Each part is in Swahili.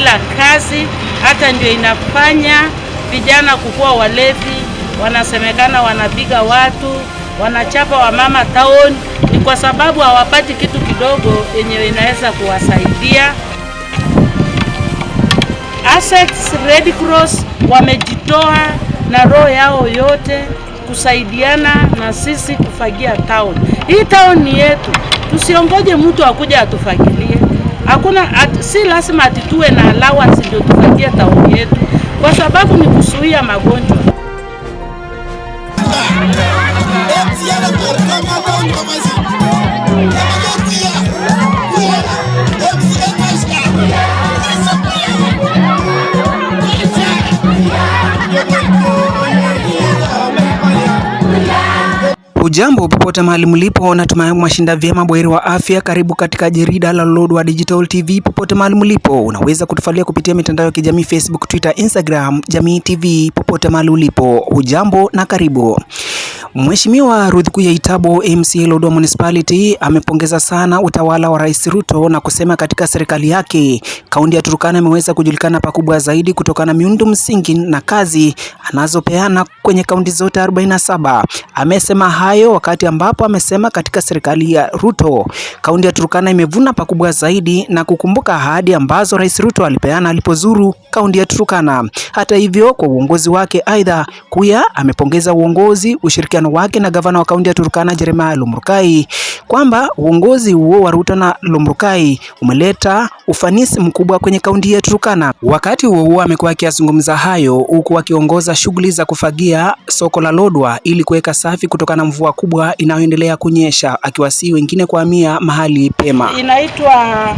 bila kazi, hata ndio inafanya vijana kukua walevi. Wanasemekana wanapiga watu, wanachapa wamama town, ni kwa sababu hawapati kitu kidogo yenye inaweza kuwasaidia. Essex Red Cross wamejitoa na roho yao yote kusaidiana na sisi kufagia town. Hii town ni yetu. Tusiongoje mtu akuja atufagilie. Si lazima atituwe na allowance ndio tufagie town yetu, kwa sababu ni kuzuia magonjwa. Ujambo popote mahali mlipo, natumai mwashinda vyema buheri wa afya. Karibu katika jarida la Lodwar Digital TV. Popote mahali mlipo, unaweza kutufuatilia kupitia mitandao ya kijamii Facebook, Twitter, Instagram, Jamii TV. Popote mahali ulipo, ujambo na karibu. Mheshimiwa Ruth Yaitabo MCA Lodwar Municipality amepongeza sana utawala wa Rais Ruto na kusema katika serikali yake kaunti ya Turkana imeweza kujulikana pakubwa zaidi kutokana na miundo msingi na kazi anazopeana kwenye kaunti zote 47. Amesema hayo wakati ambapo amesema katika serikali ya Ruto kaunti ya Turkana imevuna pakubwa zaidi na kukumbuka ahadi ambazo Rais Ruto alipeana alipozuru kaunti ya Turkana. Hata hivyo, kwa uongozi wake, aidha Kuya amepongeza uongozi, ushirikiano wake na gavana wa kaunti ya Turkana Jeremiah Lomrukai kwamba uongozi huo wa Ruto na Lomrukai umeleta ufanisi mkubwa kwenye kaunti ya Turkana. Wakati huo amekuwa akizungumza hayo huku akiongoza shughuli za kufagia soko la Lodwar ili kuweka safi kutokana na mvua kubwa inayoendelea kunyesha, akiwasihi wengine kuhamia mahali pema. Inaitwa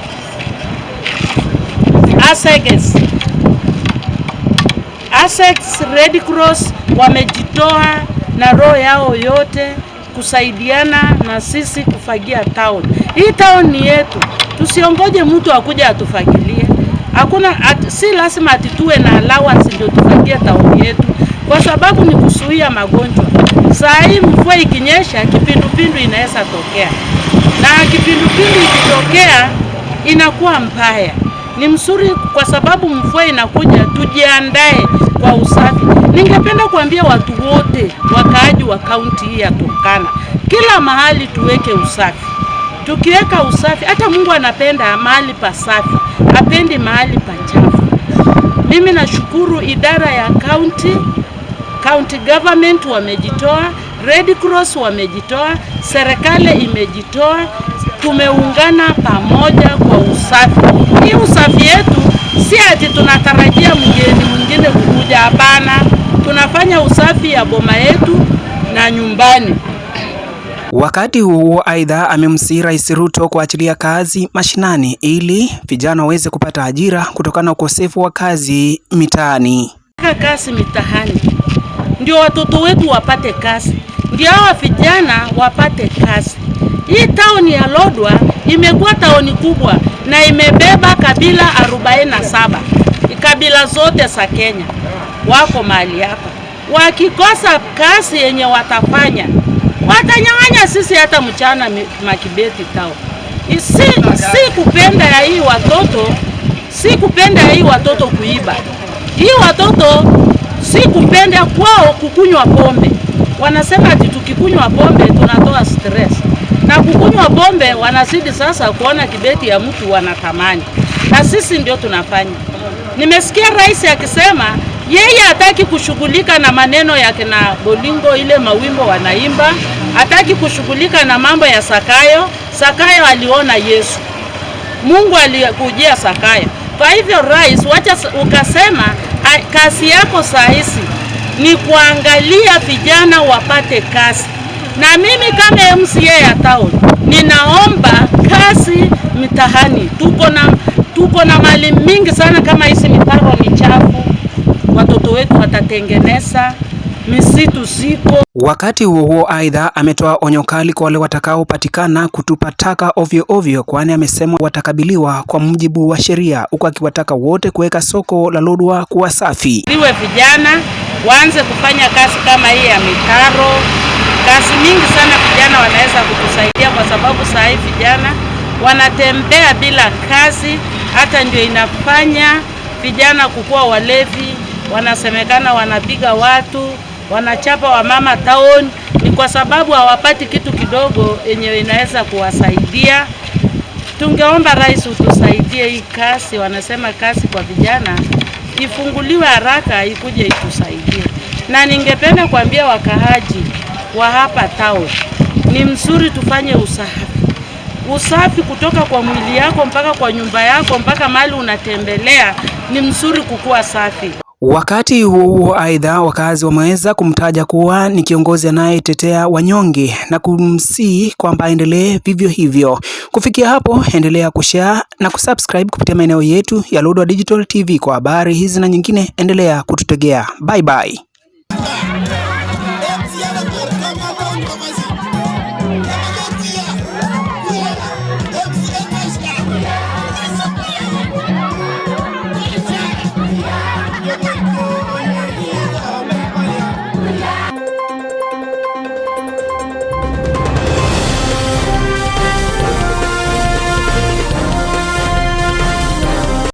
Essex Red Cross wamejitoa na roho yao yote kusaidiana na sisi kufagia town. Hii town ni yetu. Tusiongoje mtu akuja atufagilie. Si lazima atituwe na allowance ndio tufagie town yetu, kwa sababu ni kuzuia magonjwa. Saa hii mvua ikinyesha, kipindupindu inaweza tokea. Na kipindupindu ikitokea inakuwa mbaya. Ni mzuri kwa sababu mvua inakuja, tujiandae kwa usafi. Ningependa kuambia watu wote wakaaji wa kaunti hii ya Turkana, kila mahali tuweke usafi. Tukiweka usafi, hata Mungu anapenda mahali pasafi, hapendi mahali pachafu. Mimi nashukuru idara ya county government wamejitoa, Red Cross wamejitoa, serikali imejitoa, tumeungana pamoja kwa usafi. Hii usafi yetu si ati tunatarajia mgeni mwingine kukuja, hapana. Tunafanya usafi ya boma yetu na nyumbani. Wakati huo aidha amemsihi Rais Ruto kuachilia kazi mashinani ili vijana waweze kupata ajira kutokana na ukosefu wa kazi mitaani. Kazi mitaani ndio watoto wetu wapate kazi, ndio hawa vijana wapate kazi. Hii town ya Lodwar imekuwa taoni kubwa na imebeba kabila 47. Kabila zote za Kenya wako mahali hapa. Wakikosa kazi yenye watafanya, watanyang'anya sisi hata mchana Makibeti town. Si kupenda ya hii watoto, si kupenda ya hii watoto kuiba. Hii watoto si kupenda kwao kukunywa pombe. Wanasema ati tukikunywa pombe tunatoa stress. Na kukunywa pombe wanazidi sasa kuona kibeti ya mtu wanatamani. Na sisi ndio tunafanya. Nimesikia rais akisema yeye hataki kushughulika na maneno yake na bolingo, ile mawimbo wanaimba. Hataki kushughulika na mambo ya Sakayo. Sakayo aliona Yesu. Mungu alikujia Sakayo. Kwa hivyo rais, wacha ukasema kazi yako saa hizi ni kuangalia vijana wapate kazi. Na mimi kama MCA ya town ninaomba kazi mitahani. Tuko na mali mingi sana, kama hizi mitaro ni chafu, watoto wetu watatengeneza, misitu ziko. Wakati huo aidha ametoa onyo kali kwa wale watakaopatikana kutupa taka ovyo ovyo, kwani amesema watakabiliwa kwa mujibu wa sheria, huku akiwataka wote kuweka soko la Lodwar kuwa safi. Iwe vijana waanze kufanya kazi kama hii ya mitaro. Kazi mingi sana vijana wanaweza kutusaidia, kwa sababu saa hii vijana wanatembea bila kazi, hata ndio inafanya vijana kukua walevi, wanasemekana wanapiga watu, wanachapa wamama town, ni kwa sababu hawapati kitu kidogo yenye inaweza kuwasaidia. Tungeomba rais utusaidie hii kasi, wanasema kasi kwa vijana ifunguliwe haraka ikuje itusaidie. Na ningependa kuambia wakahaji wa hapa town, ni mzuri tufanye usafi kutoka kwa mwili yako mpaka kwa nyumba yako mpaka mahali unatembelea, ni mzuri kukua safi. Wakati huo aidha, wakazi wameweza kumtaja kuwa ni kiongozi anayetetea wanyonge na kumsihi kwamba aendelee vivyo hivyo. Kufikia hapo, endelea kushare na kusubscribe kupitia maeneo yetu ya Lodwar Digital TV kwa habari hizi na nyingine. Endelea kututegea. Bye bye.